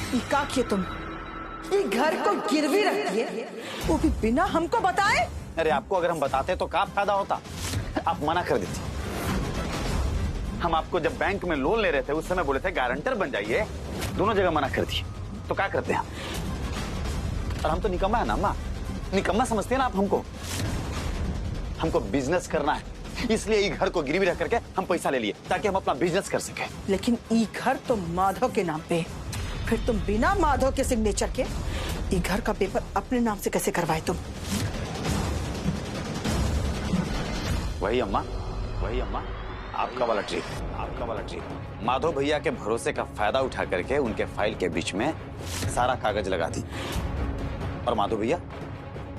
ये क्या किए तुम? ये घर को गिरवी रख दिए, वो भी बिना हमको बताए। अरे आपको अगर हम बताते तो क्या फायदा होता? आप मना कर देती। हम आपको जब बैंक में लोन ले रहे थे उस समय बोले थे गारंटर बन जाइए, दोनों जगह मना कर दिए। तो क्या करते हैं हम? और हम तो निकम्मा है ना अम्मा, निकम्मा समझते हैं ना आप हमको। हमको बिजनेस करना है, इसलिए ये घर को गिरवी रख करके हम पैसा ले लिए ताकि हम अपना बिजनेस कर सके। लेकिन ये घर तो माधव के नाम पे, फिर तुम बिना माधव के सिग्नेचर के ये घर का पेपर अपने नाम से कैसे करवाए तुम? वही अम्मा, वही अम्मा, आपका वाला ट्रिक, आपका वाला ट्रिक। माधव भैया के भरोसे का फायदा उठा करके उनके फाइल के बीच में सारा कागज लगा दी और माधव भैया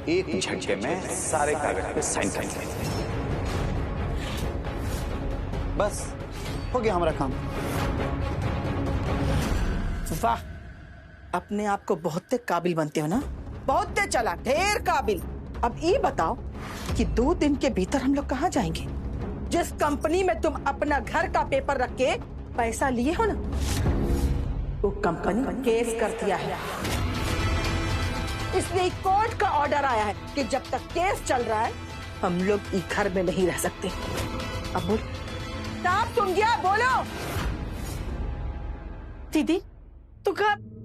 एक झटके में सारे कागज पे साइन कर दिए। बस हो गया हमारा काम। वाह, अपने आप को बहुत काबिल बनते हो ना, बहुत चला, ढेर काबिल। अब ये बताओ कि 2 दिन के भीतर हम लोग कहाँ जाएंगे? जिस कंपनी में तुम अपना घर का पेपर रख के पैसा लिए हो ना, वो कंपनी केस कर दिया है। इसलिए कोर्ट का ऑर्डर आया है कि जब तक केस चल रहा है हम लोग इस घर में नहीं रह सकते। अब बोल, आप सुन गया? बोलो। दीदी, तो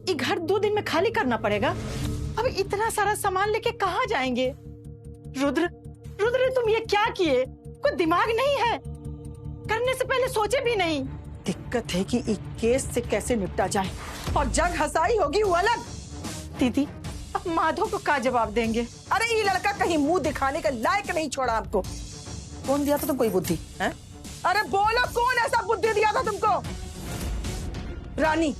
ये घर 2 दिन में खाली करना पड़ेगा। अब इतना सारा सामान लेके कहाँ जाएंगे? रुद्र, रुद्र, तुम ये क्या किए? कोई दिमाग नहीं है? करने से पहले सोचे भी नहीं। दिक्कत है कि इस केस से कैसे निपटा जाए, और जग हंसाई होगी वो अलग। दीदी, अब माधव को क्या जवाब देंगे? अरे ये लड़का कहीं मुंह दिखाने का लायक नहीं छोड़ा हमको। कौन दिया था तुमको ये बुद्धि है? अरे बोलो, कौन ऐसा बुद्धि दिया था तुमको? रानी,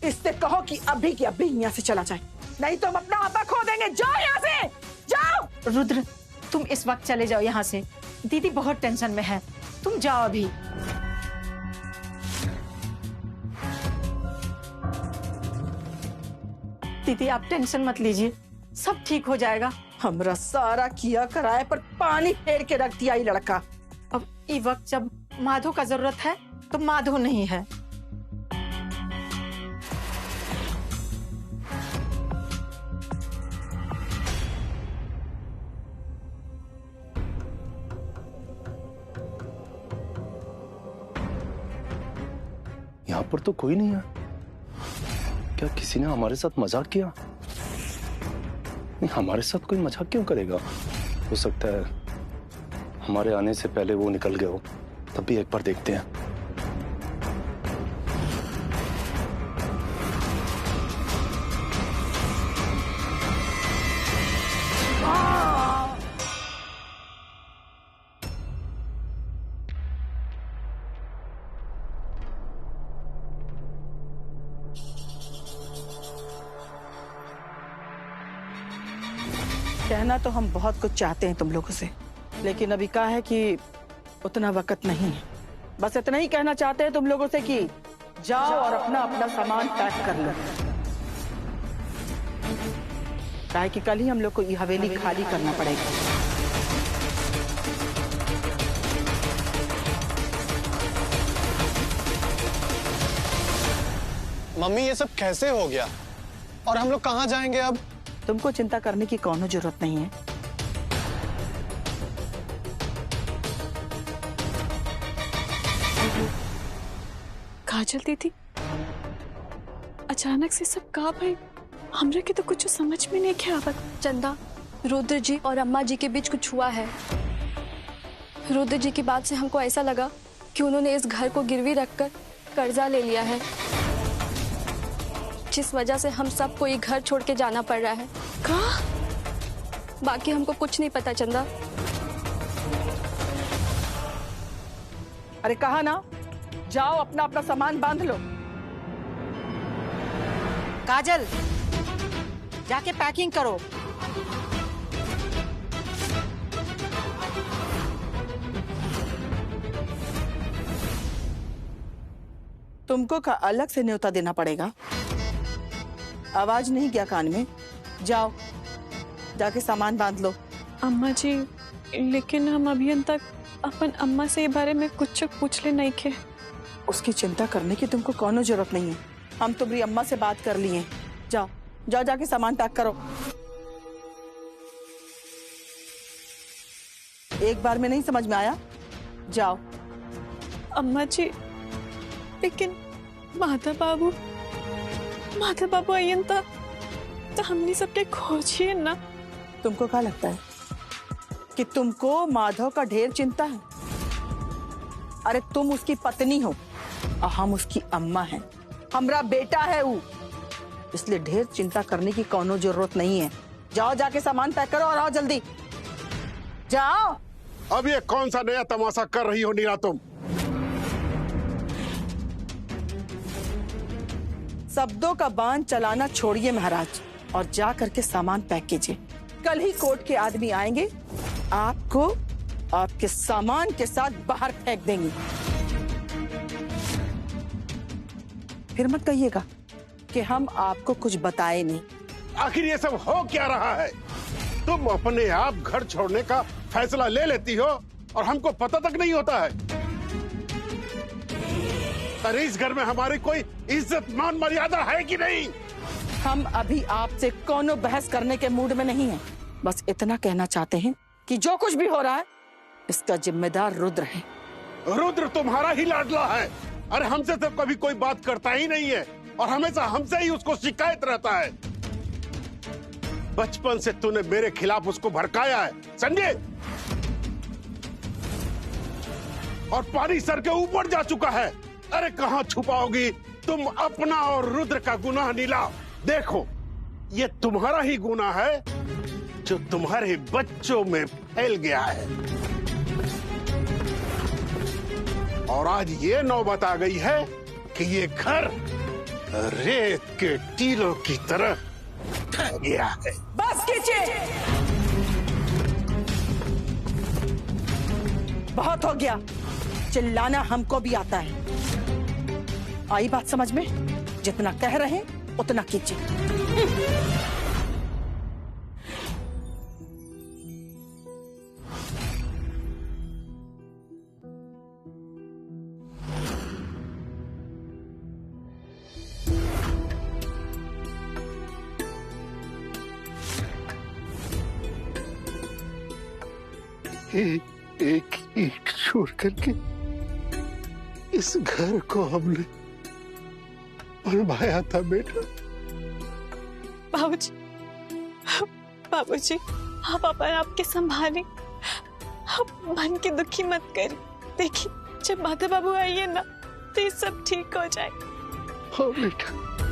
इससे कहो कि अभी की अभी यहाँ से चला जाए, नहीं तो हम अपना आपा खो देंगे। जाओ यहाँ से, जाओ। रुद्र, तुम इस वक्त चले जाओ यहाँ से। दीदी बहुत टेंशन में है, तुम जाओ अभी। दीदी आप टेंशन मत लीजिए, सब ठीक हो जाएगा। हमरा सारा किया कराए पर पानी फेर के रख दिया ये लड़का। अब ये वक्त जब माधव का जरूरत है तो माधव नहीं है। यहाँ पर तो कोई नहीं है। क्या किसी ने हमारे साथ मजाक किया? नहीं, हमारे साथ कोई मजाक क्यों करेगा? हो सकता है हमारे आने से पहले वो निकल गए हो। तब भी एक बार देखते हैं। कहना तो हम बहुत कुछ चाहते हैं तुम लोगों से, लेकिन अभी क्या है कि उतना वक्त नहीं है। बस इतना ही कहना चाहते हैं तुम लोगों से कि जाओ और अपना अपना सामान पैक कर लो, काहे कि कल ही हम लोग को ये हवेली खाली करना पड़ेगा। मम्मी, ये सब कैसे हो गया? और हम लोग कहाँ जाएंगे अब? तुमको चिंता करने की कोनो जरूरत नहीं है। काजल दीदी, अचानक से सब कहा भाई, हमरे के तो कुछ समझ में नहीं क्या आवत। चंदा, रुद्र जी और अम्मा जी के बीच कुछ हुआ है। रुद्र जी की बात से हमको ऐसा लगा कि उन्होंने इस घर को गिरवी रखकर कर्जा ले लिया है, जिस वजह से हम सबको ये घर छोड़ के जाना पड़ रहा है। कहा? बाकी हमको कुछ नहीं पता चंदा। अरे कहा ना, जाओ अपना अपना सामान बांध लो। काजल, जाके पैकिंग करो। तुमको का अलग से न्योता देना पड़ेगा। आवाज नहीं गया कान में? जाओ, जाके सामान बांध लो। अम्मा जी, लेकिन हम अभी तक अपन अम्मा से ये बारे में कुछ पूछ ले नहीं के। उसकी चिंता करने की तुमको कोनो जरूरत नहीं है। हम तुम्हारी अम्मा से बात कर लिए। जाओ जाओ, जाके सामान पैक करो। एक बार में नहीं समझ में आया? जाओ। अम्मा जी, लेकिन माता बाबू आयन तो हमने सबके खोजिए ना। तुमको क्या लगता है कि तुमको माधव का ढेर चिंता है? अरे तुम उसकी पत्नी हो और हम उसकी अम्मा हैं। हमरा बेटा है वो, इसलिए ढेर चिंता करने की कोनो जरूरत नहीं है। जाओ जाके सामान पैक करो और आओ जल्दी। जाओ। अब ये कौन सा नया तमाशा कर रही हो नीरा तुम? शब्दों का बाण चलाना छोड़िए महाराज और जा करके सामान पैक कीजिए। कल ही कोर्ट के आदमी आएंगे, आपको आपके सामान के साथ बाहर फेंक देंगे। फिर मत कहिएगा कि हम आपको कुछ बताए नहीं। आखिर ये सब हो क्या रहा है? तुम अपने आप घर छोड़ने का फैसला ले लेती हो और हमको पता तक नहीं होता है। अरे इस घर में हमारी कोई इज्जत मान मर्यादा है कि नहीं? हम अभी आपसे कोनो बहस करने के मूड में नहीं हैं। बस इतना कहना चाहते हैं कि जो कुछ भी हो रहा है इसका जिम्मेदार रुद्र है। रुद्र तुम्हारा ही लाडला है। अरे हमसे तो कभी कोई बात करता ही नहीं है और हमेशा हमसे ही उसको शिकायत रहता है। बचपन से तूने मेरे खिलाफ उसको भड़काया है, समझे? और पानी सर के ऊपर जा चुका है। अरे कहाँ छुपाओगी तुम अपना और रुद्र का गुनाह नीला? देखो, ये तुम्हारा ही गुनाह है जो तुम्हारे बच्चों में फैल गया है। और आज ये नौबत आ गई है कि ये घर रेत के टीलों की तरह ढह गया है। बस कीजिए, बहुत हो गया। चिल्लाना हमको भी आता है। आई बात समझ में? जितना कह रहे हैं उतना कीजिए। एक ईंट छोड़ करके इस घर को हमने बनवाया था बेटा। बाबूजी, आप आपके संभाले, आप मन की दुखी मत करिए। देखिए, जब माता बाबू आइए ना तो ये सब ठीक हो जाए। हाँ बेटा।